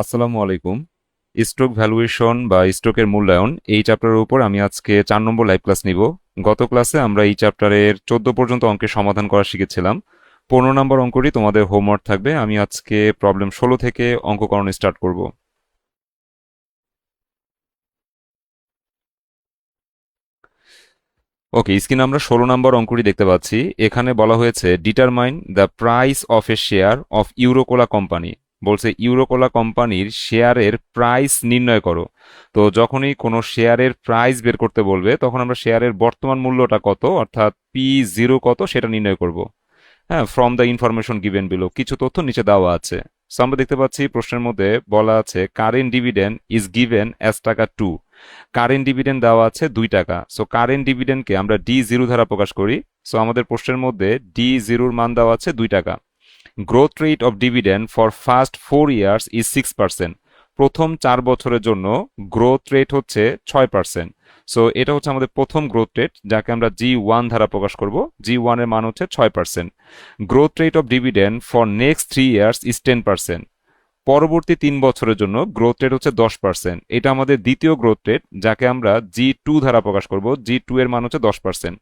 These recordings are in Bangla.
আসসালামু আলাইকুম। স্টক ভ্যালুয়েশন বা স্টকের মূল্যায়ন এই চ্যাপ্টারের উপর আমি আজকে 4 নম্বর লাইভ ক্লাস নিব। গত ক্লাসে আমরা এই চ্যাপ্টারের 14 পর্যন্ত অঙ্কের সমাধান করা শিখেছিলাম। 15 নম্বর অঙ্কটি তোমাদের হোমওয়ার্ক থাকবে। আমি আজকে প্রবলেম 16 থেকে অঙ্ককরণ স্টার্ট করব। ওকে, স্ক্রিনে আমরা 16 নম্বর অঙ্কটি দেখতে পাচ্ছি। এখানে বলা হয়েছে determine the price of A share of Euro Cola company. বলছে ইউরোকোলা কোম্পানির শেয়ারের প্রাইস নির্ণয় করো। তো যখনই কোনো শেয়ারের প্রাইস বের করতে বলবে তখন আমরা শেয়ারের বর্তমান মূল্যটা কত অর্থাৎ P0 কত সেটা নির্ণয় করব। হ্যাঁ, from the information given below, কিছু তথ্য নিচে দেওয়া আছে। সো আমরা দেখতে পাচ্ছি প্রশ্নের মধ্যে বলা আছে current dividend is given as টাকা 2। কারেন্ট ডিভিডেন্ড দেওয়া আছে 2 টাকা। সো কারেন্ট ডিভিডেন্ডকে আমরা D0 দ্বারা প্রকাশ করি। সো আমাদের প্রশ্নের মধ্যে D0 মান দেওয়া আছে 2 টাকা। Growth rate of dividend for first 4 years is 6%। প্রথম 4 বছরের জন্য গ্রোথ রেট হচ্ছে 6%। সো এটা হচ্ছে আমাদের প্রথম গ্রোথ রেট, যাকে আমরা G1 দ্বারা প্রকাশ করব। G1 এর মান হচ্ছে 6%। Growth rate of dividend for next 3 years is 10%। পরবর্তী 3 বছরের জন্য গ্রোথ রেট হচ্ছে 10%। এটা আমাদের দ্বিতীয় গ্রোথ রেট, যাকে আমরা G2 দ্বারা প্রকাশ করব। G2 এর মান হচ্ছে 10%।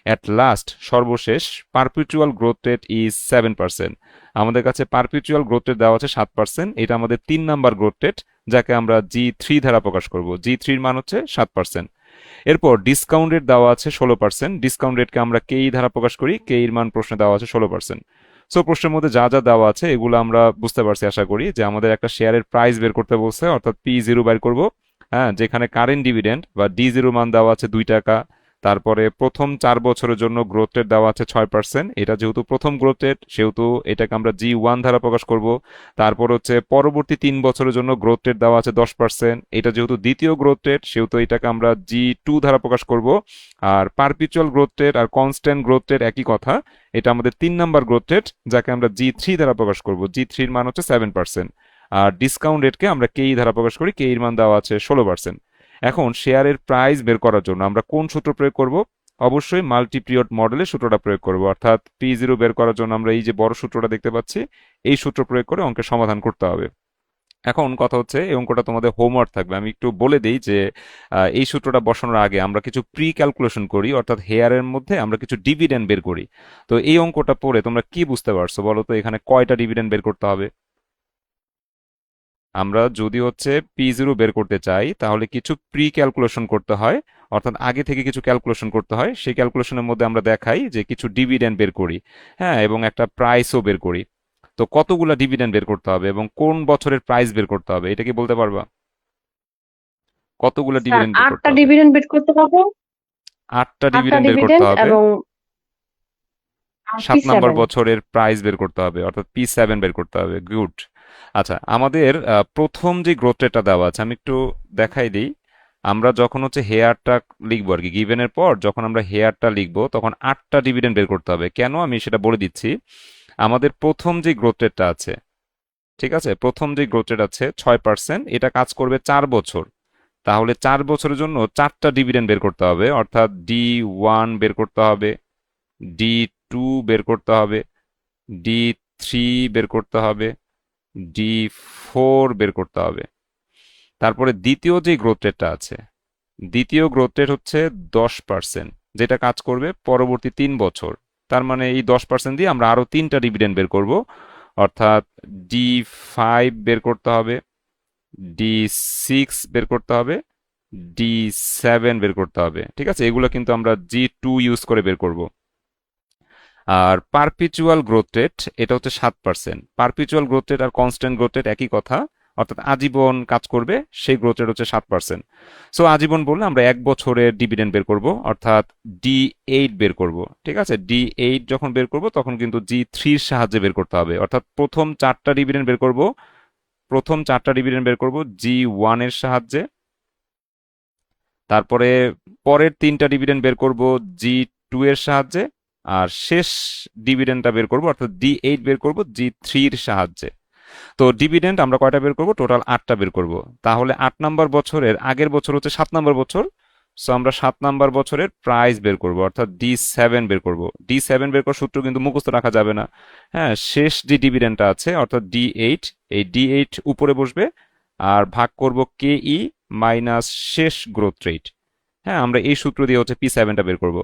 অ্যাট লাস্ট, সর্বশেষ, পারপিচুয়াল গ্রোথ রেট ইজ 7%। আমাদের কাছে পারপিচুয়াল গ্রোথ রেট দেওয়া আছে 7%। এটা আমাদের 3 নাম্বার গ্রোথ রেট, যাকে আমরা G3 দ্বারা প্রকাশ করব। G3 এর মান হচ্ছে 7%। এরপর ডিসকাউন্ট রেট দেওয়া আছে 16%। ডিসকাউন্ট রেটকে আমরা কেই দ্বারা প্রকাশ করি। কে এর মান প্রশ্নে দেওয়া আছে 16%। সো প্রশ্নের মধ্যে যা যা দেওয়া আছে এগুলো আমরা বুঝতে পারছি আশা করি। যে আমাদের একটা শেয়ারের প্রাইস বের করতে বলছে, অর্থাৎ P0 বের করব। হ্যাঁ, যেখানে কারেন্ট ডিভিডেন্ড বা D0 মান দেওয়া আছে 2 টাকা। তারপরে প্রথম 4 বছরের জন্য গ্রোথ রেট দেওয়া আছে 6%। এটা যেহেতু প্রথম গ্রোথ রেট সেহেতু এটাকে আমরা G1 দ্বারা প্রকাশ করব। তারপর হচ্ছে পরবর্তী 3 বছরের জন্য গ্রোথ রেট দেওয়া আছে 10%। এটা যেহেতু দ্বিতীয় গ্রোথ রেট সেহেতু এটাকে আমরা G2 দ্বারা প্রকাশ করব। আর পারপিচুয়াল গ্রোথ রেট আর কনস্ট্যান্ট গ্রোথ রেট একই কথা। এটা আমাদের 3 নাম্বার গ্রোথ রেট, যাকে আমরা G3 দ্বারা প্রকাশ করব। G3 এর মান হচ্ছে 7%। আর ডিসকাউন্ট রেটকে আমরা কেই দ্বারা প্রকাশ করি। কে এর মান দেওয়া আছে 16%। এখন শেয়ারের প্রাইস বের করার জন্য আমরা কোন সূত্র প্রয়োগ করব? অবশ্যই মাল্টি পিরিয়ড মডেলের সূত্রটা প্রয়োগ করব। অর্থাৎ P0 বের করার জন্য আমরা এই যে বড় সূত্রটা দেখতে পাচ্ছি, এই সূত্র প্রয়োগ করে অঙ্কের সমাধান করতে হবে। এখন কথা হচ্ছে এই অঙ্কটা তোমাদের হোমওয়ার্ক থাকবে। আমি একটু বলে দিই যে এই সূত্রটা বসানোর আগে আমরা কিছু প্রি ক্যালকুলেশন করি, অর্থাৎ হেয়ারের মধ্যে আমরা কিছু ডিভিডেন্ড বের করি। তো এই অঙ্কটা পড়ে তোমরা কি বুঝতে পারছো বলো তো? এখানে কয়টা ডিভিডেন্ড বের করতে হবে? আমরা যদি হচ্ছে P0 বের করতে চাই তাহলে কিছু প্রি ক্যালকুলেশন করতে হয়, অর্থাৎ আগে থেকে কিছু ক্যালকুলেশন করতে হয়। সেই ক্যালকুলেশনের মধ্যে আমরা দেখাই যে কিছু ডিভিডেন্ড বের করি। হ্যাঁ, এবং একটা প্রাইসও বের করি। তো কতগুলা ডিভিডেন্ড বের করতে হবে এবং কোন বছরের প্রাইস বের করতে হবে এটা কি বলতে পারবা? কতগুলা স্যার, ডিভিডেন্ড বের করতে 8টা হবে? ডিভিডেন্ড বের করতে পারবো। 8টা 8টা ডিভিডেন্ড বের করতে ডিভিডেন্ড হবে। এবং পি 7 নাম্বার সেভেন। বছরের প্রাইস বের করতে হবে, অর্থাৎ P7 বের করতে হবে। গুড। আচ্ছা, আমাদের প্রথম যে গ্রোথ রেটটা দেওয়া আছে আমি একটু দেখাই দিই। আমরা যখন হচ্ছে হেয়ারটা লিখবো আর কি, গিভেনের পর যখন আমরা হেয়ারটা লিখবো তখন 8টা ডিভিডেন্ড বের করতে হবে। কেন আমি সেটা বলে দিচ্ছি। আমাদের প্রথম যে গ্রোথ রেটটা আছে, ঠিক আছে, প্রথম যে গ্রোথ রেট আছে 6%, এটা কাজ করবে 4 বছর। তাহলে 4 বছরের জন্য 4টা ডিভিডেন্ড বের করতে হবে, অর্থাৎ D1 বের করতে হবে, D2 বের করতে হবে, D3 বের করতে হবে, D4 বের করতে হবে। তারপরে দ্বিতীয় যে গ্রোথ রেটটা আছে, দ্বিতীয় গ্রোথ রেট হচ্ছে 10%, যেটা কাজ করবে পরবর্তী 3 বছর। তার মানে এই 10% দিয়ে আমরা আরো 3টা ডিভিডেন্ড বের করব, অর্থাৎ D5 বের করতে হবে, D6 বের করতে হবে, D7 বের করতে হবে। ঠিক আছে, এগুলো কিন্তু আমরা G2 ইউজ করে বের করব। আর পারপিচুয়াল গ্রোথ রেট এটা হচ্ছে 7%। পারপিচুয়াল গ্রোথ রেট আর কনস্ট্যান্ট গ্রোথ রেট একই কথা, অর্থাৎ আজীবন কাজ করবে, সেই গ্রোথ রেট হচ্ছে 7%। সো আজীবন বললে আমরা 1 বছরের ডিভিডেন্ড বের করব, অর্থাৎ D8 বের করব। ঠিক আছে, D8 যখন বের করব তখন কিন্তু G3 এর সাহায্যে বের করতে হবে, অর্থাৎ প্রথম 4টা ডিভিডেন্ড বের করব। প্রথম 4টা ডিভিডেন্ড বের করব G1 এর সাহায্যে। তারপরে পরের 3টা ডিভিডেন্ড বের করব G2 এর সাহায্যে। আর শেষ ডিভিডেন্ডটা বের করব, অর্থাৎ D8 বের করব G3 এর সাহায্যে। তো ডিভিডেন্ড আমরা কয়টা বের করব? টোটাল 8টা বের করব। তাহলে 8 নাম্বার বছরের আগের বছর হচ্ছে 7 নাম্বার বছর। সো আমরা 7 নাম্বার বছরের প্রাইস বের করব, অর্থাৎ D7 বের করব। D7 বের করার সূত্র কিন্তু মুখস্থ রাখা যাবে না। হ্যাঁ, শেষ যে ডিভিডেন্ডটা আছে অর্থাৎ D8, এই D8 উপরে বসবে আর ভাগ করব KE মাইনাস শেষ গ্রোথ রেট। হ্যাঁ, আমরা এই সূত্র দিয়ে হচ্ছে P7টা বের করব।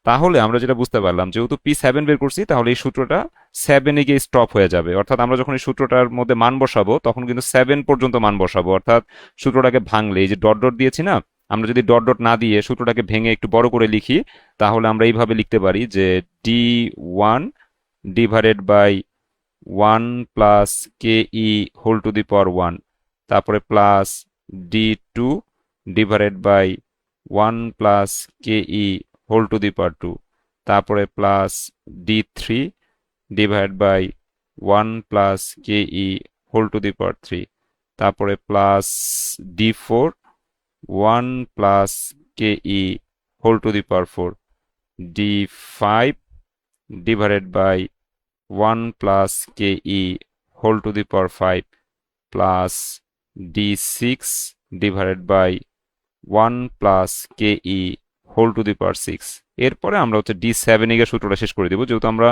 তাহলে আমরা যেটা বুঝতে পারলাম, যেহেতু P7 বের করছি তাহলে এই সূত্রটা 7-এ গিয়ে স্টপ হয়ে যাবে। অর্থাৎ আমরা যখন এই সূত্রটার মধ্যে মান বসাবো তখন কিন্তু 7 পর্যন্ত মান বসাবো। অর্থাৎ সূত্রটাকে ভাঙলে এই যে ডট ডট দিয়েছি না, আমরা যদি ডট ডট না দিয়ে সূত্রটাকে ভেঙে একটু বড় করে লিখি তাহলে আমরা এইভাবে লিখতে পারি যে D1 divided by 1 plus KE whole to the power 1, তারপরে plus D2 divided by 1 plus KE whole to the power 2, তারপরে plus D3 divide by 1 plus KE whole to the power 3, তারপরে plus D4 1 plus KE whole to the power 4, D5 divided by 1 plus KE whole to the power 5 plus D6 divided by 1 plus KE whole to the পাওয়ার 6। এরপরে আমরা হচ্ছে D7 এর সূত্রটা শেষ করে দিব, যেহেতু আমরা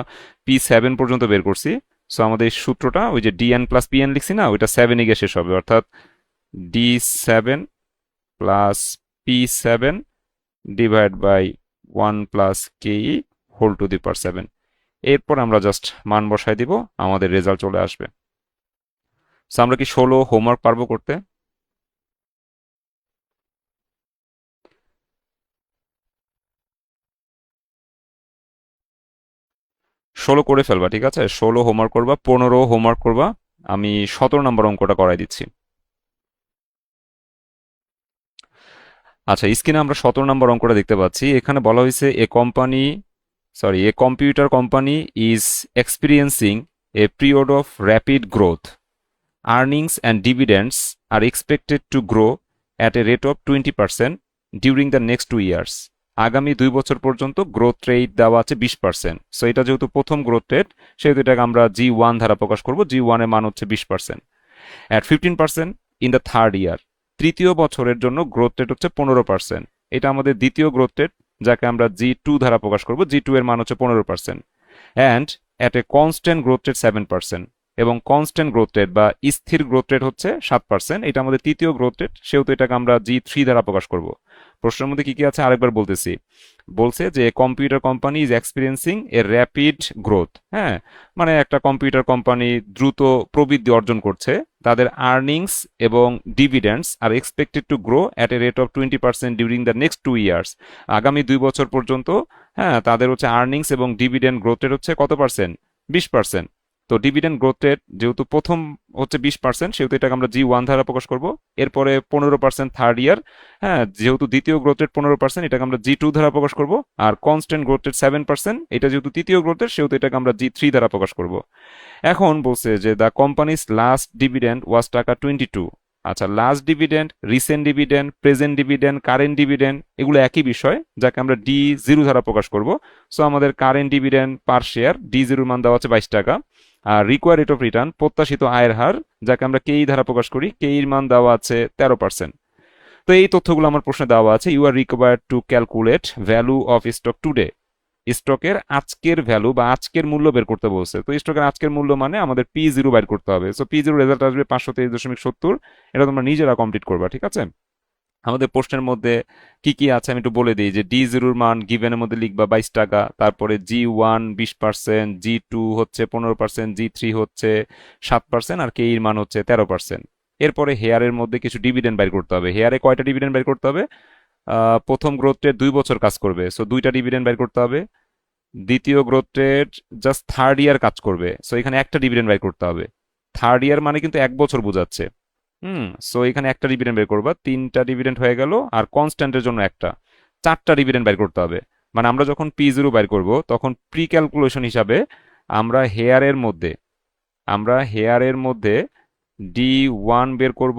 P7 পর্যন্ত বের করছি। সো আমাদের এই সূত্রটা ওই যে DN প্লাস PN লিখছি না, ওইটা 7 এ শেষ হবে, অর্থাৎ D7 plus P7 divide by 1 plus KE whole to the power 7। এরপর আমরা জাস্ট মান বসাই দিব, আমাদের রেজাল্ট চলে আসবে। সো আমরা কি 16 হোমওয়ার্ক পারবো করতে? ষোলো করে ফেলবা, ঠিক আছে? 16 হোমওয়ার্ক করবা, 15 হোমওয়ার্ক করবা। আমি 17 নম্বর অঙ্কটা করাই দিচ্ছি। আচ্ছা, স্ক্রিনে আমরা 17 নম্বর অঙ্কটা দেখতে পাচ্ছি। এখানে বলা হয়েছে a computer company is experiencing a period of rapid growth. Earnings and dividends are expected to grow at a rate of 20% during the next 2 years. আগামী 2 বছর পর্যন্ত গ্রোথ রেট দেওয়া আছে 20%। সো এটা যেহেতু প্রথম গ্রোথ রেট সেহেতু এটাকে আমরা G1 দ্বারা প্রকাশ করব। G1 এর মান হচ্ছে 20%। At 15% in the third year, তৃতীয় বছরের জন্য গ্রোথ রেট হচ্ছে 15%। এটা আমাদের দ্বিতীয় গ্রোথ রেট, যাকে আমরা G2 দ্বারা প্রকাশ করব। G2 এর মান হচ্ছে 15%। And at a constant growth rate 7%, এবং কনস্ট্যান্ট গ্রোথ রেট বা স্থির গ্রোথ রেট হচ্ছে 7%। এটা আমাদের তৃতীয় গ্রোথ রেট, সেহেতু এটাকে আমরা G3 দ্বারা প্রকাশ করব। প্রশ্নের মধ্যে কি কি আছে আরেকবার বলতেছি। বলছে যে computer company is experiencing A rapid growth. হ্যাঁ, মানে একটা কম্পিউটার কোম্পানি দ্রুত প্রবৃদ্ধি অর্জন করছে। তাদের আর্নিংস এবং ডিভিডেন্ডস আর expected to grow at a rate of 20% during the next 2 years. আগামী 2 বছর পর্যন্ত হ্যাঁ তাদের হচ্ছে আর্নিংস এবং ডিভিডেন্ড গ্রোথ রেট হচ্ছে কত পার্সেন্ট? 20%। তো ডিভিডেন্ড গ্রোথ রেট যেহেতু প্রথম হচ্ছে 20%, সেহেতু এটাকে আমরা G1 দ্বারা প্রকাশ করব। এরপরে 15% থার্ড ইয়ার। হ্যাঁ, যেহেতু দ্বিতীয় গ্রোথ রেট 15%, এটাকে আমরা G2 দ্বারা প্রকাশ করব। আর কনস্ট্যান্ট গ্রোথ রেট 7%, এটা যেহেতু তৃতীয় গ্রোথ রেট সেহেতু এটাকে আমরা G3 দ্বারা প্রকাশ করব। এখন বলছে যে দ্য কোম্পানিজ লাস্ট ডিভিডেন্ড ওয়াজ টাকা 22। আচ্ছা, last dividend, recent dividend, present dividend, current dividend এগুলো একই বিষয়, যাকে আমরা D0 দ্বারা প্রকাশ করব। সো আমাদের current dividend per share D0 মান দেওয়া আছে 22 টাকা। Are require rate of return, প্রত্যাশিত আয়ের হার, যাকে আমরা KE দ্বারা প্রকাশ করি, KE এর মান দেওয়া আছে 13%। তো এই তথ্যগুলো আমার প্রশ্নে দেওয়া আছে। You are required to calculate value of stock today. স্টকের আজকের ভ্যালু বা আজকের মূল্য বের করতে বলছে। তো স্টকের আজকের মূল্য মানে আমাদের P0 বের করতে হবে। সো P0 রেজাল্ট আসবে 523.70। এটা তোমরা নিজেরা কমপ্লিট করবা, ঠিক আছে? আমাদের প্রশ্নের মধ্যে কি কি আছে আমি একটু বলে দিই। যে D0 মান গিভেনের মধ্যে লিখবা 22 টাকা, তারপরে G1 20%, G2 হচ্ছে 15%, G3 হচ্ছে 7%, আর KE এর মান হচ্ছে 13%। এরপরে হেয়ারের মধ্যে কিছু ডিভিডেন্ড বের করতে হবে। হেয়ারে কয়টা ডিভিডেন্ড বের করতে হবে? প্রথম গ্রোথ রেট 2 বছর কাজ করবে, সো 2টা ডিভিডেন্ড বের করতে হবে। দ্বিতীয় growth rate just third year কাজ করবে, সো এখানে একটা ডিভিডেন্ড বের করতে হবে। থার্ড ইয়ার মানে কিন্তু 1 বছর বোঝাচ্ছে। সো এখানে একটা ডিভিডেন্ড বের করবা, 3টা ডিভিডেন্ড হয়ে গেল। আর কনস্ট্যান্টের জন্য একটা, 4টা ডিভিডেন্ড বের করতে হবে। মানে আমরা যখন P0 বের করব তখন প্রি ক্যালকুলেশন হিসাবে আমরা হেয়ারের মধ্যে D1 বের করব,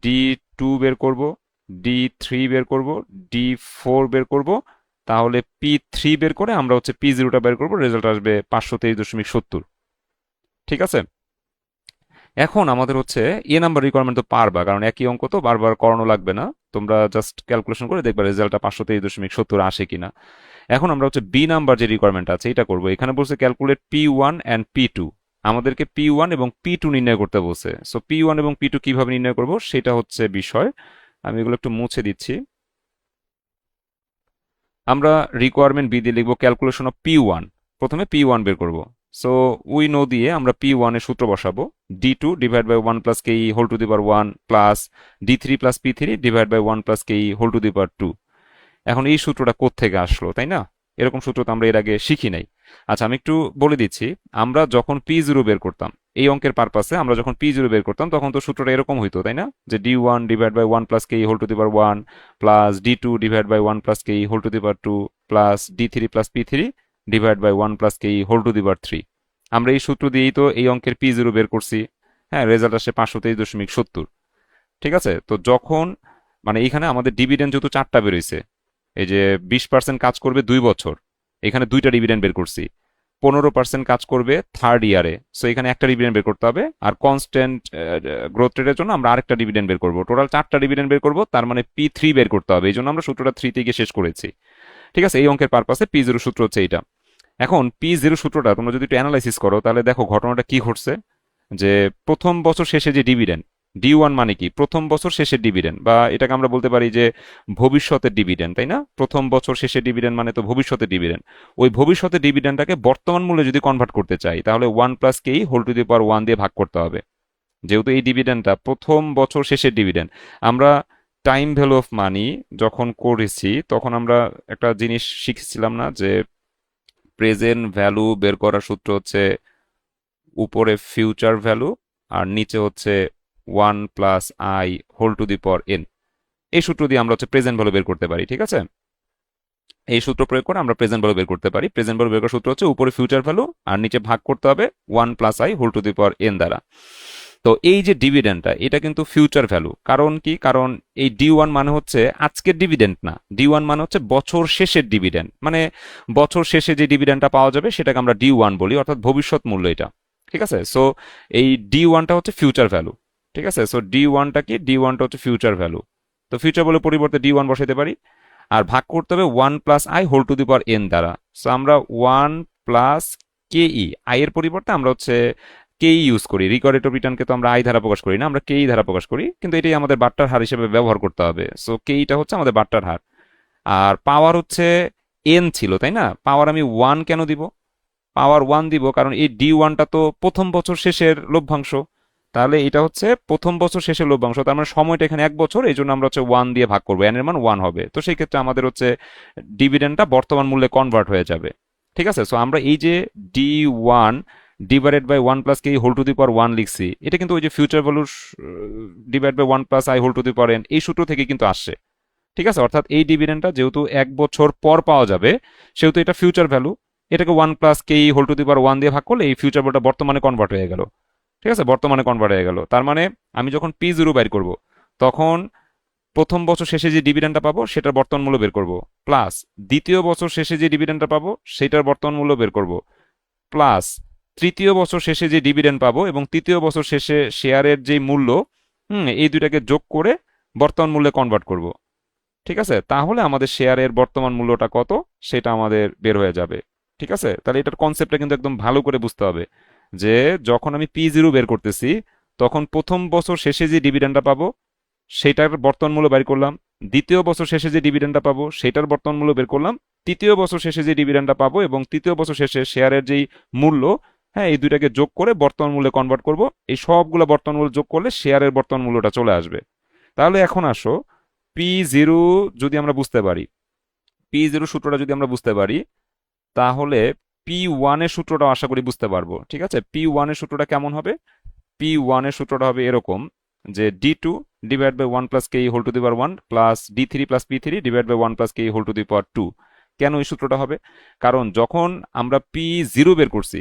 D2 বের করব, D3 বের করব, D4 বের করব। তাহলে P3 বের করে আমরা হচ্ছে P0টা বের করব, রেজাল্ট আসবে 523.70। ঠিক আছে? এখন আমাদের হচ্ছে নাম্বার রিকোয়ারমেন্ট তো পারবা, কারণ একই অঙ্ক তো বারবার করানো লাগবে না। তোমরা জাস্ট ক্যালকুলেশন করে দেখবা রেজাল্টটা 523.70 আসে কিনা। এখন আমরা হচ্ছে বি নাম্বার যে রিকোয়ারমেন্ট আছে এটা করবো। এখানে বলছে ক্যালকুলেট P1 অ্যান্ড P2। আমাদেরকে P1 এবং P2 নির্ণয় করতে বলছে। সো P1 এবং P2 কিভাবে নির্ণয় করব সেটা হচ্ছে বিষয়। আমি এগুলো একটু মুছে দিচ্ছি। আমরা রিকোয়ারমেন্ট বি দিয়ে লিখবো ক্যালকুলেশন অফ P1। প্রথমে P1 বের করব। সো উই নো দিয়ে আমরা P1 এর সূত্র বসাবো, D2 divide by 1 plus KE whole to the power 1 plus D3 plus P3 divide by 1 plus KE whole to the power 2। এখন এই সূত্রটা কোত্থেকে আসলো, তাই না? এরকম সূত্র তো আমরা এর আগে শিখি নাই। আচ্ছা, আমি একটু বলে দিচ্ছি। আমরা যখন P0 বের করতাম এই অঙ্কের পারপাসে, আমরা যখন P0 বের করতাম তখন তো সূত্রটা এরকম হইতো, তাই না? যে D1 divide by 1 plus KE whole to the power 1 plus D2 divide by 1 plus KE whole to the power 2 plus D3 plus P3 divide by 1 plus KE whole to the power 3। আমরা এই সূত্র দিয়েই তো এই অঙ্কের P0 বের করছি। হ্যাঁ, রেজাল্ট আসে 523.70। ঠিক আছে, তো যখন মানে এইখানে আমাদের ডিভিডেন্ড যেহেতু 4টা বেরোইছে, এই যে 20% কাজ করবে 2 বছর, এখানে 2টা ডিভিডেন্ড বের করছি। 15% কাজ করবে থার্ড ইয়ারে, সো এখানে একটা ডিভিডেন্ড বের করতে হবে। আর কনস্ট্যান্ট গ্রোথ রেটের জন্য আমরা আরেকটা ডিভিডেন্ড বের করবো। টোটাল 4টা ডিভিডেন্ড বের করবো, তার মানে P3 বের করতে হবে। এই জন্য আমরা সূত্রটা 3 থেকে শেষ করেছি। ঠিক আছে, এই অঙ্কের পারপাসে P0 সূত্র হচ্ছে এইটা। এখন P0 সূত্রটা তোমরা যদি একটু অ্যানালাইসিস করো তাহলে দেখো ঘটনাটা কি ঘটছে। যে প্রথম বছর শেষে যে ডিভিডেন্ড, D1 মানে কি? প্রথম বছর শেষের ডিভিডেন্ড, বা এটাকে আমরা বলতে পারি যে ভবিষ্যতের ডিভিডেন্ড, তাই না? প্রথম বছর শেষের ডিভিডেন্ড মানে তো ভবিষ্যতের ডিভিডেন্ড। ওই ভবিষ্যতের ডিভিডেন্ডটাকে বর্তমান মূল্যে যদি কনভার্ট করতে চাই তাহলে 1 প্লাস কেই হোল টু দি পাওয়ার 1 দিয়ে ভাগ করতে হবে। যেহেতু এই ডিভিডেন্ডটা প্রথম বছর শেষের ডিভিডেন্ড, আমরা টাইম ভ্যালু অফ মানি যখন করেছি তখন আমরা একটা জিনিস শিখেছিলাম না, যে প্রেজেন্ট ভ্যালু বের করার সূত্র হচ্ছে উপরে ফিউচার ভ্যালু আর নিচে হচ্ছে 1 plus I whole to the power N. এই সূত্র দিয়ে আমরা হচ্ছে প্রেজেন্ট ভ্যালু বের করতে পারি। ঠিক আছে, এই সূত্র প্রয়োগ করে আমরা প্রেজেন্ট ভ্যালু বের করতে পারি। প্রেজেন্ট ভ্যালু বের করার সূত্র হচ্ছে উপরে ফিউচার ভ্যালু আর নিচে ভাগ করতে হবে 1 plus I whole to the power n দ্বারা। তো এই যে ডিভিডেন্ডটা এটা কিন্তু ফিউচার ভ্যালু। কারণ কি? কারণ এই D1 মানে হচ্ছে আজকের ডিভিডেন্ড না, D1 মানে হচ্ছে বছর শেষের ডিভিডেন্ড। মানে বছর শেষে যে ডিভিডেন্ডটা পাওয়া যাবে সেটাকে আমরা D1 বলি, অর্থাৎ ভবিষ্যৎ মূল্য এটা। ঠিক আছে, সো এই D1টা হচ্ছে ফিউচার ভ্যালু। ঠিক আছে, সো D1টা কি? D1টা হচ্ছে ফিউচার ভ্যালু। তো ফিউচার ভ্যালু পরিবর্তে D1 বসাইতে পারি, আর ভাগ করতে হবে 1 plus I whole to the power n দ্বারা। সো আমরা 1 প্লাস কেই, আই এর পরিবর্তে আমরা হচ্ছে কেই ইউজ করি। রিকর্ড অফ রিটার্নকে তো আমরা আই দ্বারা প্রকাশ করি না, আমরা কেই দ্বারা প্রকাশ করি, কিন্তু এটাই আমাদের বাট্টার হার হিসেবে ব্যবহার করতে হবে। সো কেইটা হচ্ছে আমাদের বাট্টার হার। আর পাওয়ার হচ্ছে এন ছিল, তাই না? পাওয়ার আমি 1 কেন দিব? পাওয়ার 1 দিব কারণ এই D1টা তো প্রথম বছর শেষের লভ্যাংশ। তাহলে এটা হচ্ছে প্রথম বছর শেষের লভ্যাংশ, তার মানে সময়টা এখানে 1 বছর, এই জন্য আমরা হচ্ছে 1 দিয়ে ভাগ করবো, এন এর মান 1 হবে। তো সেই ক্ষেত্রে আমাদের হচ্ছে ডিভিডেন্ডটা বর্তমান মূল্যে কনভার্ট হয়ে যাবে। ঠিক আছে, সো আমরা এই যে D1 divided by 1 plus K whole to the power 1 লিখছি, এটা কিন্তু ওই যে future value divide by 1 plus I whole to the power N এই সূত্র থেকে কিন্তু আসছে। ঠিক আছে, অর্থাৎ এই ডিভিডেন্ডটা যেহেতু 1 বছর পর পাওয়া যাবে সেহেতু এটা ফিউচার ভ্যালু। এটাকে 1 plus K whole to the power 1 দিয়ে ভাগ করলে এই ফিউচার ভ্যালুটা বর্তমানে কনভার্ট হয়ে গেল। ঠিক আছে, বর্তমানে কনভার্ট হয়ে গেল। তার মানে আমি যখন P0 বের করব তখন প্রথম বছর শেষে যে ডিভিডেন্ডটা পাবো সেটার বর্তমান মূল্য বের করব, প্লাস দ্বিতীয় বছর শেষে যে ডিভিডেন্ডটা পাবো সেটার বর্তমান মূল্য বের করব, প্লাস তৃতীয় বছর শেষে যে ডিভিডেন্ড পাবো এবং তৃতীয় বছর শেষে শেয়ারের যে মূল্য, এই দুইটাকে যোগ করে বর্তমান মূল্যে কনভার্ট করব। ঠিক আছে, তাহলে আমাদের শেয়ারের বর্তমান মূল্যটা কত সেটা আমাদের বের হয়ে যাবে। ঠিক আছে, তাহলে এটার কনসেপ্টটা কিন্তু একদম ভালো করে বুঝতে হবে, যে যখন আমি P0 বের করতেছি তখন প্রথম বছর শেষে যে ডিভিডেন্ডটা পাবো সেটার বর্তমান মূল্য বের করলাম, দ্বিতীয় বছর শেষে যে ডিভিডেন্ডটা পাবো সেটার বর্তমান মূল্য বের করলাম, তৃতীয় বছর শেষে যে ডিভিডেন্ডটা পাবো এবং তৃতীয় বছর শেষে শেয়ারের যেই মূল্য, হ্যাঁ, এই দুইটাকে যোগ করে বর্তমান মূল্যে কনভার্ট করব। এই সবগুলো বর্তমান মূল্য যোগ করলে শেয়ারের বর্তমান মূল্যটা চলে আসবে। তাহলে এখন আসো, P0 যদি আমরা বুঝতে পারি, P0 সূত্রটা যদি আমরা বুঝতে পারি তাহলে P1 এর সূত্রটাও আশা করি বুঝতে পারবো। ঠিক আছে, P1 এর সূত্রটা কেমন হবে? P1 এর সূত্রটা হবে এরকম, যে D2 divide by 1 plus K whole to the power 1 plus D3 plus P3 divide by 1 plus K whole to the power 2। কেন এই সূত্রটা হবে? কারণ যখন আমরা P0 বের করছি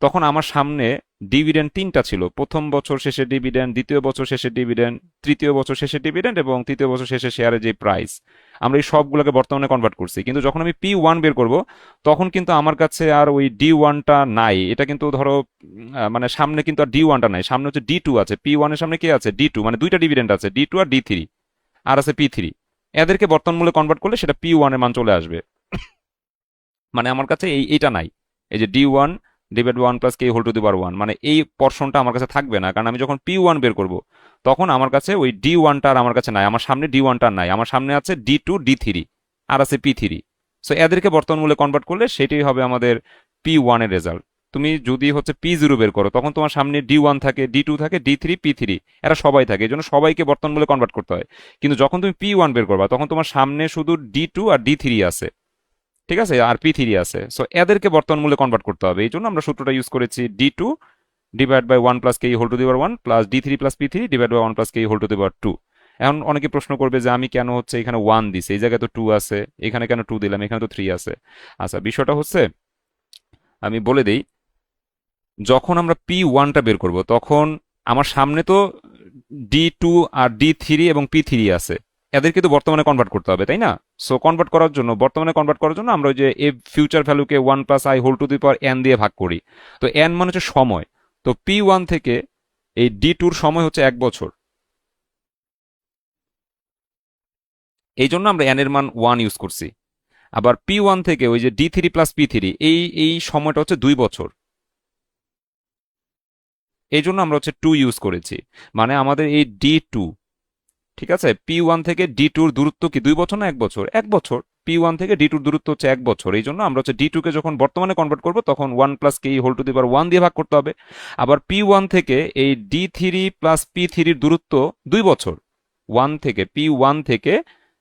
তখন আমার সামনে ডিভিডেন্ড 3টা ছিল, প্রথম বছর শেষের ডিভিডেন্ড, দ্বিতীয় বছর শেষের ডিভিডেন্ড, তৃতীয় বছর শেষের ডিভিডেন্ড এবং তৃতীয় বছর শেষে শেয়ারের যে প্রাইস, আমরা এই সবগুলোকে বর্তমানে কনভার্ট করছি। কিন্তু যখন আমি P1 বের করব তখন কিন্তু আমার কাছে আর ওই D1টা নাই। এটা কিন্তু ধরো মানে সামনে কিন্তু আর D1টা নাই, সামনে হচ্ছে D2 আছে। P1 এর সামনে কে আছে? D2, মানে দুইটা ডিভিডেন্ড আছে, D2 আর D3। আর আছে P3। এদেরকে বর্তমান মূল্যে কনভার্ট করলে সেটা P1 এর মান চলে আসবে। মানে আমার কাছে এইটা নাই, এই যে D1 divide by 1 plus K whole to the power 1, মানে এই পোর্শনটা আমার কাছে থাকবে না, কারণ আমি যখন P1 বের করব তখন আমার কাছে ওই D1টা আর আমার কাছে নাই, আমার সামনে D1টা নাই, আমার সামনে আছে D2 D3 আর আছে P3। সো এদেরকে বর্তমান মূল্যে কনভার্ট করলে সেটাই হবে আমাদের P1 এর রেজাল্ট। তুমি যদি হচ্ছে P0 বের করো তখন তোমার সামনে D1 থাকে, D2 থাকে, D3 P3, এরা সবাই থাকে, এই জন্য সবাইকে বর্তমান মূল্যে কনভার্ট করতে হয়। কিন্তু যখন তুমি P1 বের করবা তখন তোমার সামনে শুধু D2 আর D3 আছে, ঠিক আছে, আর P3 আছে। সো এদেরকে বর্তমান মূল্যে কনভার্ট করতে হবে, এই জন্য আমরা সূত্রটা ইউজ করেছি D2 divide by 1 plus K whole to the power 1 plus D3 plus P3 divide by 1 plus K whole to the power 2। এখন অনেকে প্রশ্ন করবে যে আমি কেন হচ্ছে এখানে 1 দিছি, এই জায়গায় তো 2 আছে, এখানে কেন 2 দিলাম, এখানে তো 3 আছে। আচ্ছা, বিষয়টা হচ্ছে আমি বলে দেই, যখন আমরা P1টা বের করব তখন আমার সামনে তো D2 আর D3 এবং P3 আছে, এদেরকে তো বর্তমানে কনভার্ট করতে হবে, তাই না? সো কনভার্ট করার জন্য, বর্তমানে কনভার্ট করার জন্য আমরা ওই যে এ ফিউচার ভ্যালুকে 1 plus I whole to the power n দিয়ে ভাগ করি। তো n মানে হচ্ছে সময়, তো P1 থেকে এই D2র সময় হচ্ছে 1 বছর, এই জন্য আমরা n এর মান 1 ইউজ করছি। আবার P1 থেকে ওই যে D3 প্লাস P3 এই সময়টা হচ্ছে 2 বছর, এই জন্য আমরা হচ্ছে 2 ইউজ করেছি। মানে আমাদের এই D2, ঠিক আছে, P1 থেকে D2র দূরত্ব কি 2 বছর না 1 বছর? 1 বছর। P1 থেকে D2র দূরত্ব হচ্ছে 1 বছর, এই জন্য আমরা হচ্ছে D2 কে যখন বর্তমানে কনভার্ট করবো তখন 1 plus K whole to the power 1 দিয়ে ভাগ করতে হবে। আবার P1 থেকে এই D3 প্লাস P3র দূরত্ব 2 বছর, 1 থেকে P1 থেকে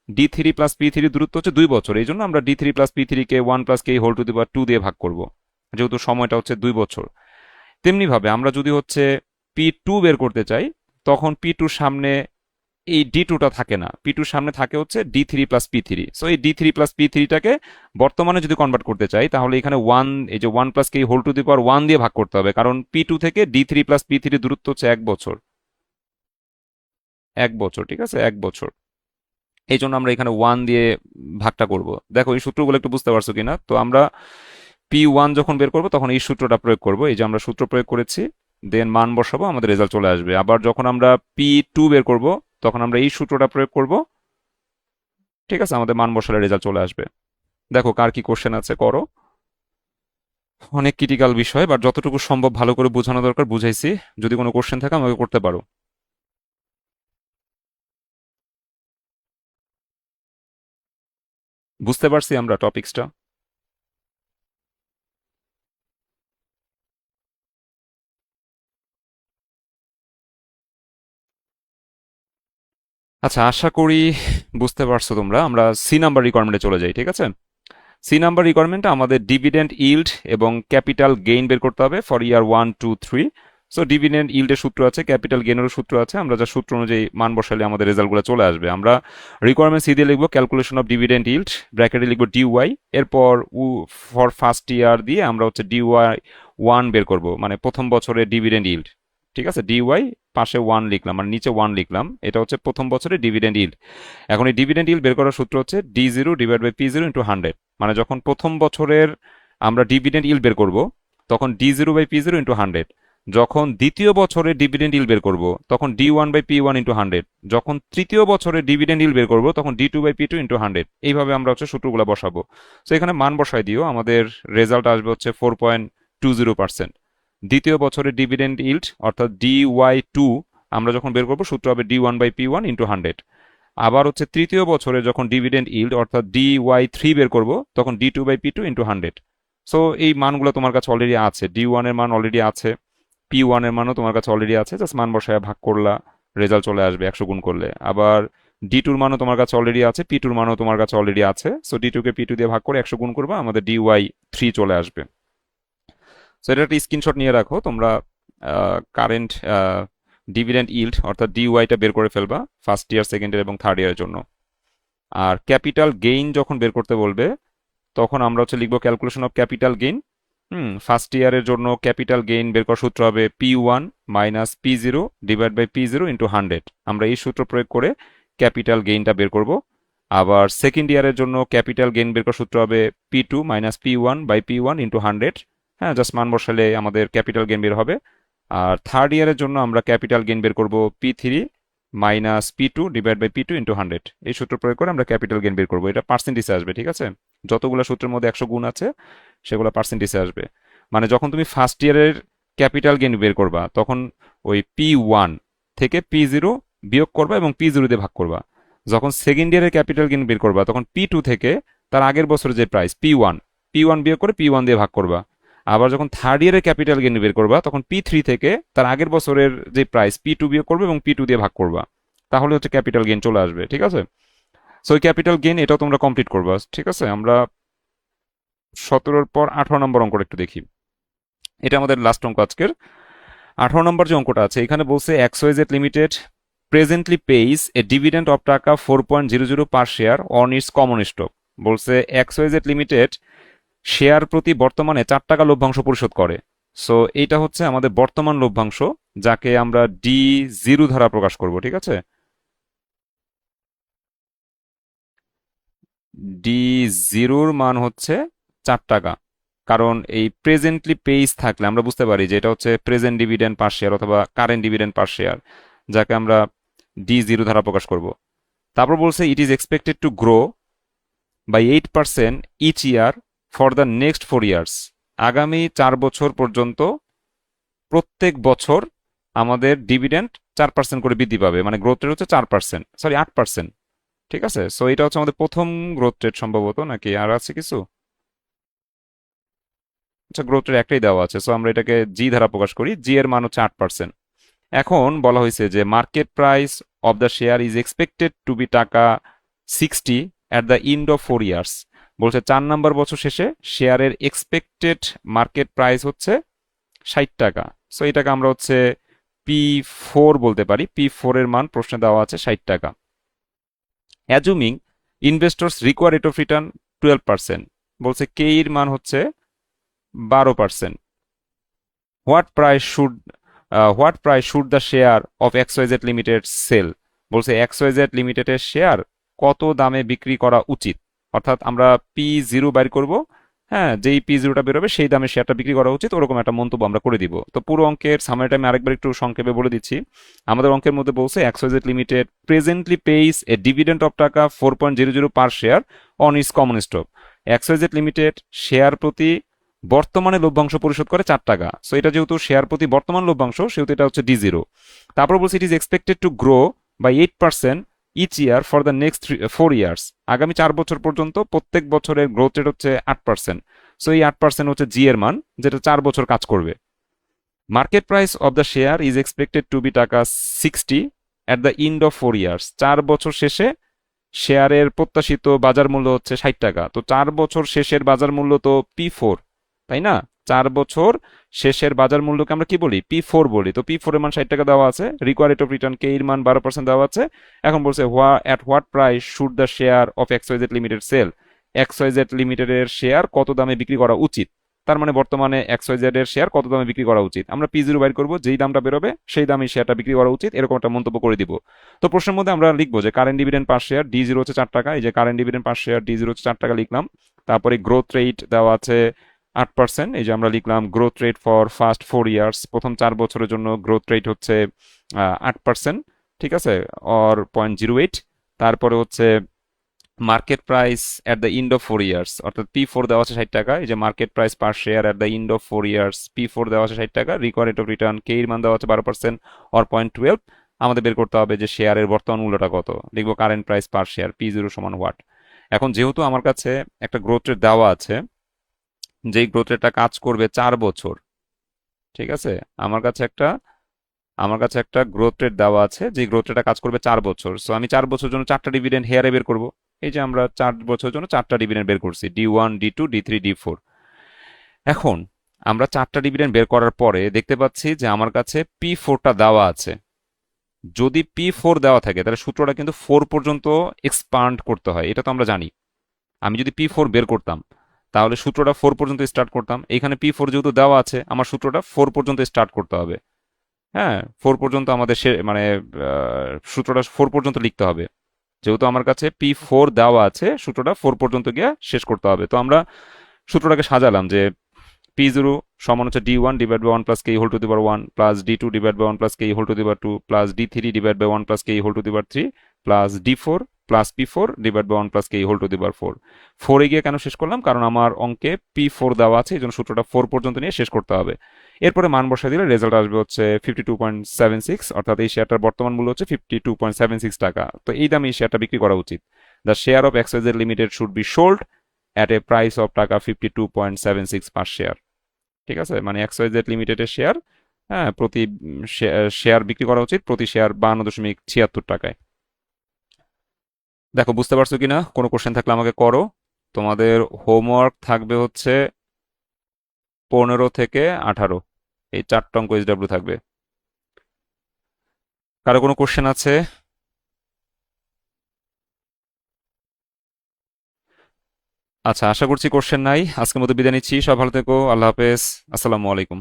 D3 প্লাস P3 দূরত্ব হচ্ছে 2 বছর, এই জন্য আমরা D3 প্লাস P3 কে 1 plus K whole to the power 2 দিয়ে ভাগ করব, যেহেতু সময়টা হচ্ছে 2 বছর। তেমনি ভাবে আমরা যদি হচ্ছে P2 বের করতে চাই তখন P2 সামনে এই D2টা থাকে না, P2 সামনে থাকে হচ্ছে D3 প্লাস P3। সো এই D3 প্লাস P3টাকে বর্তমানে যদি কনভার্ট করতে চাই তাহলে এখানে 1, এই যে 1 plus K whole to the power 1 দিয়ে ভাগ করতে হবে, কারণ P2 থেকে D3 প্লাস P3 দূরত্ব হচ্ছে 1 বছর, 1 বছর, ঠিক আছে, 1 বছর। এই জন্য আমরা এখানে 1 দিয়ে ভাগটা করব। দেখো এই সূত্রগুলো একটু বুঝতে পারছো কিনা। তো আমরা P1 যখন বের করব তখন এই সূত্রটা প্রয়োগ করব, এই যে আমরা সূত্র প্রয়োগ করেছি, দেন মান বসাবো, আমাদের রেজাল্ট চলে আসবে। আবার যখন আমরা P2 বের করব তখন আমরা এই সূত্রটা প্রয়োগ করব, ঠিক আছে, আমাদের মান বসালে রেজাল্ট চলে আসবে। দেখো কার কি কোশ্চেন আছে করো, অনেক ক্রিটিক্যাল বিষয়, বাট যতটুকু সম্ভব ভালো করে বোঝানো দরকার বুঝাইছি। যদি কোনো কোশ্চেন থাকে আমাকে করতে পারো। বুঝতে পারছি আমরা টপিক্সটা? আচ্ছা, আশা করি বুঝতে পারছো তোমরা। আমরা সি নাম্বার রিকোয়ারমেন্টে চলে যাই, ঠিক আছে। সি নাম্বার রিকোয়ারমেন্টে আমাদের ডিভিডেন্ড ইল্ড এবং ক্যাপিটাল গেইন বের করতে হবে ফর ইয়ার 1, 2, 3। সো ডিভিডেন্ড ইল্ডের সূত্র আছে, ক্যাপিটাল গেইনেরও সূত্র আছে, আমরা যা সূত্র অনুযায়ী মান বসালে আমাদের রেজাল্টগুলো চলে আসবে। আমরা রিকোয়ারমেন্ট সি দিয়ে লিখবো ক্যালকুলেশন অফ ডিভিডেন্ড ইল্ড, ব্র্যাকেটে লিখবো ডিওয়াই, এরপর ফর ফার্স্ট ইয়ার দিয়ে আমরা হচ্ছে DY1 বের করব, মানে প্রথম বছরের ডিভিডেন্ড ইল্ড, ঠিক আছে। ডিওয়াই পাশে 1 লিখলাম, মানে নিচে 1 লিখলাম, এটা হচ্ছে প্রথম বছরের ডিভিডেন্ড ইল্ড। এখন এই ডিভিডেন্ড ইল্ড বের করার সূত্র হচ্ছে D0 divide by P0 into 100। মানে যখন প্রথম বছরের আমরা ডিভিডেন্ড ইল্ড বের করব তখন D0 বাই P0 ইন্টু 100। যখন দ্বিতীয় বছরের ডিভিডেন্ড ইল্ড বের করব তখন D1 বাই P1 ইন্টু 100। যখন তৃতীয় বছরের ডিভিডেন্ড ইল্ড বের করব তখন D2 বাই P2 ইন্টু 100। এইভাবে আমরা হচ্ছে সূত্রগুলো বসাবো। তো এখানে মান বসাই দিও, আমাদের রেজাল্ট আসবে হচ্ছে 4.20%। দ্বিতীয় বছরের ডিভিডেন্ড ইল্ড অর্থাৎ DY2 আমরা যখন বের করবো সূত্র হবে D1 বাই P1 ইন্টু 100। আবার হচ্ছে তৃতীয় বছরে যখন ডিভিডেন্ড ইল্ড অর্থাৎ DY3 বের করব তখন D2 by P2 into 100। So এই মানগুলো তোমার কাছে অলরেডি আছে, D1 এর মান অলরেডি আছে, P1 এর মানও তোমার কাছে অলরেডি আছে, জাস্ট মান বসায় ভাগ করলা, রেজাল্ট চলে আসবে 100 গুণ করলে। আবার D2 মানও তোমার কাছে অলরেডি আছে, P2 মানও তোমার কাছে অলরেডি আছে। সো D2 কে P2 দিয়ে ভাগ করে 100 গুণ করবা, আমাদের DY3 চলে আসবে। সো এটা একটা স্ক্রিনশট নিয়ে রাখো তোমরা, কারেন্ট ডিভিডেন্ড ইল্ড অর্থাৎ ডিওয়াইটা বের করে ফেলবা ফার্স্ট ইয়ার, সেকেন্ড ইয়ার এবং থার্ড ইয়ারের জন্য। আর ক্যাপিটাল গেইন যখন বের করতে বলবে তখন আমরা হচ্ছে লিখবো calculation of capital gain. First ইয়ারের জন্য ক্যাপিটাল গেইন বের করার সূত্র হবে P1 minus P0 divide by P0 into 100। আমরা এই সূত্র প্রয়োগ করে ক্যাপিটাল গেইনটা বের করব। আবার সেকেন্ড ইয়ারের জন্য ক্যাপিটাল গেইন বের করার সূত্র হবে P2 minus P1 by P1 into 100। হ্যাঁ, জাস্ট মান বসালে আমাদের ক্যাপিটাল গেইন বের হবে। আর থার্ড ইয়ারের জন্য আমরা ক্যাপিটাল গেইন বের করব P3 minus P2 divide by P2 into 100। এই সূত্র প্রয়োগ করে আমরা ক্যাপিটাল গেইন বের করবো। এটা পার্সেন্টেজে আসবে, ঠিক আছে? যতগুলো সূত্রের মধ্যে 100 গুণ আছে সেগুলো পার্সেন্টেজে আসবে। মানে যখন তুমি ফার্স্ট ইয়ারের ক্যাপিটাল গেইন বের করবা তখন ওই P1 থেকে P0 বিয়োগ করবা এবং P0 দিয়ে ভাগ করবা। যখন সেকেন্ড ইয়ারের ক্যাপিটাল গেইন বের করবা তখন P2 থেকে তার আগের বছরের যে প্রাইস P1 বিয়োগ করে P1 দিয়ে ভাগ করবা। আবার যখন থার্ড ইয়ারের ক্যাপিটাল গেইন বের করবা তখন P3 থেকে তার আগের বছরের যে প্রাইস P2 বিয়োগ করবে এবং P2 দিয়ে ভাগ করবা। তাহলে হচ্ছে ক্যাপিটাল গেইন চলে আসবে, ঠিক আছে? সো এই ক্যাপিটাল গেইন এটাও তোমরা কমপ্লিট করবা, ঠিক আছে? আমরা 17-র পর 18 নম্বর অঙ্কটা একটু দেখি। এটা আমাদের লাস্ট অঙ্ক আজকের। 18 নম্বর যে অঙ্কটা আছে এখানে বলছে XYZ limited presently page A dividend of টাকা 4.00 পার share on it's common stock. বলছে XYZ লিমিটেড শেয়ার প্রতি বর্তমানে 4 টাকা লভ্যাংশ পরিশোধ করে। সো এইটা হচ্ছে আমাদের বর্তমান লভ্যাংশ, যাকে আমরা D0 দ্বারা প্রকাশ করব, ঠিক আছে? D0-র মান হচ্ছে 4 টাকা। কারণ এই প্রেজেন্টলি পেইজ থাকলে আমরা বুঝতে পারি যে এটা হচ্ছে প্রেজেন্ট ডিভিডেন্ড পার শেয়ার অথবা কারেন্ট ডিভিডেন্ড পার শেয়ার, যাকে আমরা D0 দ্বারা প্রকাশ করব। তারপর বলছে it is expected to grow by 8% each year for the next 4 years. আগামী 4 বছর পর্যন্ত প্রত্যেক বছর আমাদের ডিভিডেন্ড 4% করে বৃদ্ধি পাবে। মানে গ্রোথ রেট হচ্ছে 4%, সরি 8%, ঠিক আছে? সো এটা হচ্ছে আমাদের প্রথম গ্রোথ রেট সম্ভবত, নাকি আর আছে কিছু? আচ্ছা, গ্রোথ রেট একটাই দেওয়া আছে, সো আমরা এটাকে জি দ্বারা প্রকাশ করি। জি এর মান হচ্ছে 8%। এখন বলা হয়েছে যে market price of the share is expected to be taka 60 at the end of 4 years. বলছে 4 নাম্বার বছর শেষে শেয়ারের এক্সপেক্টেড মার্কেট প্রাইস হচ্ছে 60 টাকা। সো এটাকে আমরা হচ্ছে P4 বলতে পারি। P4 এর মান প্রশ্নে দেওয়া আছে 60 টাকা। Assuming investors require rate of return 12%। বলছে কে এর মান হচ্ছে 12%। What price should the share of XYZ limited sell. বলছে XYZ লিমিটেডের শেয়ার কত দামে বিক্রি করা উচিত। অর্থাৎ আমরা P0 বাইর করব, হ্যাঁ, যেই P0টা বেরোবে সেই দামে শেয়ারটা বিক্রি করা উচিত, ওরকম একটা মন্তব্য আমরা করে দিব। তো পুরো অঙ্কের সামারিটা আমি আরেকবার একটু সংক্ষেপে বলে দিচ্ছি। আমাদের অঙ্কের মধ্যে বলছে XYZ limited presently page A dividend of টাকা 4.00 পার share on it's common stock. XYZ limited share প্রতি বর্তমানে লভ্যাংশ পরিশোধ করে 4 টাকা। সো এটা যেহেতু শেয়ার প্রতি বর্তমান লভ্যাংশ সেহেতু এটা হচ্ছে D0। তারপর বলছে it is expected to grow by 8% each year for the next 4 years. আগামী 4 বছর পর্যন্ত প্রত্যেক বছরের গ্রোথ রেট হচ্ছে 8%। সো এই 8% হচ্ছে জি এর মান, যেটা 4 বছর কাজ করবে। Market price of the share is expected to be taka 60 at the end of 4 years. 4 বছর শেষে শেয়ারের প্রত্যাশিত বাজার মূল্য হচ্ছে 60 টাকা। তো 4 বছর শেষের বাজার মূল্য তো P4, তাই না? 4 বছর শেষের বাজার মূল্যকে আমরা কি বলি? P4 বলি। তো P4 এর মান 60 টাকা দেওয়া আছে। রিকোয়ার রেট অফ রিটার্ন কে এর মান 12% দেওয়া আছে। এখন বলছে at what price should the share of XYZ limited sell. XYZ লিমিটেডের শেয়ার কত দামে বিক্রি করা উচিত। তার মানে বর্তমানে XYZ এর শেয়ার কত দামে বিক্রি করা উচিত। আমরা P0 বাইর করব, যেই দামটা বেরোবে সেই দামে শেয়ারটা বিক্রি করা উচিত, এরকম একটা মন্তব্য করে দিব। তো প্রশ্নের মধ্যে আমরা লিখবো যে current dividend per share D0 হচ্ছে 4 টাকা। এই যে current dividend per share D0 হচ্ছে 4 টাকা লিখলাম। তারপরে গ্রোথ রেট দেওয়া আছে 8%। এই যে আমরা লিখলাম growth rate for first 4 years, প্রথম 4 বছরের জন্য গ্রোথ রেট হচ্ছে 8%, ঠিক আছে, অর 0.08। তারপরে হচ্ছে market price at the end of 4 years, অর্থাৎ P4 দেওয়া আছে 60 টাকা। এই যে market price per share at the end of 4 years, P4 দেওয়া আছে 60 টাকা। রিকোয়ার রেট অফ রিটার্ন কে এর মান দেওয়া আছে 12% অর 0.12। আমাদের বের করতে হবে যে শেয়ারের বর্তমান মূল্যটা কত। লিখবো current price per share P0 সমান হোয়াট। এখন যেহেতু আমার কাছে একটা গ্রোথ রেট দেওয়া আছে, যেই গ্রোথ রেটটা কাজ করবে 4 বছর, ঠিক আছে, আমার কাছে একটা গ্রোথ রেট দেওয়া আছে, যে গ্রোথ রেটটা কাজ করবে 4 বছর। সো আমি 4 বছরের জন্য 4টা ডিভিডেন্ড হেয়ারে বের করব। এই যে আমরা 4 বছরের জন্য 4টা ডিভিডেন্ড বের করছি, D1 D2 D3 D4। এখন আমরা 4টা ডিভিডেন্ড বের করার পরে দেখতে পাচ্ছি যে আমার কাছে P4টা দেওয়া আছে। যদি P4 দেওয়া থাকে তাহলে সূত্রটা কিন্তু 4 পর্যন্ত এক্সপান্ড করতে হয়, এটা তো আমরা জানি। আমি যদি P4 বের করতাম তাহলে সূত্রটা 4 পর্যন্ত স্টার্ট করতাম। এখানে P4 যেহেতু দেওয়া আছে, আমার সূত্রটা 4 পর্যন্ত স্টার্ট করতে হবে। হ্যাঁ, 4 পর্যন্ত আমাদের মানে সূত্রটা 4 পর্যন্ত লিখতে হবে। যেহেতু আমার কাছে P4 দেওয়া আছে, সূত্রটা 4 পর্যন্ত গিয়ে শেষ করতে হবে। তো আমরা সূত্রটাকে সাজালাম যে P0 সমান হচ্ছে D1 divide by 1 plus K whole to the power 1 plus D2 divide by 1 plus K whole to the power 2 plus D3 divide by 1 plus K whole to the power 3 plus D4 plus P4 divide by 1 plus K whole to the power 4। 4 এ গিয়ে কেন শেষ করলাম, কারণ আমার অঙ্কে P4 দেওয়া আছে, এই জন্য সূত্রটা 4 পর্যন্ত নিয়ে শেষ করতে হবে। এরপরে মান বসা দিলে রেজাল্ট আসবে হচ্ছে 52.76, অর্থাৎ এই শেয়ারটার বর্তমান মূল্য হচ্ছে 52.76 টাকা। তো এই দামে এই শেয়ারটা বিক্রি করা উচিত। The share of XYZ limited should be sold at a price of টাকা 52.76 পার শেয়ার। ঠিক আছে, মানে XYZ লিমিটেডের শেয়ার, হ্যাঁ, প্রতি শেয়ার বিক্রি করা উচিত প্রতি শেয়ার 52.76 টাকায়। দেখো বুঝতে পারছো কিনা, কোনো কোশ্চেন থাকলে আমাকে করো। তোমাদের হোমওয়ার্ক থাকবে হচ্ছে 15 থেকে 18, এই 4টা অঙ্ক SW থাকবে। কারো কোনো কোশ্চেন আছে? আচ্ছা, আশা করছি কোশ্চেন নাই। আজকের মতো বিদায় নিচ্ছি, সব ভালো থেকো, আল্লাহ হাফেজ, আসসালামু আলাইকুম।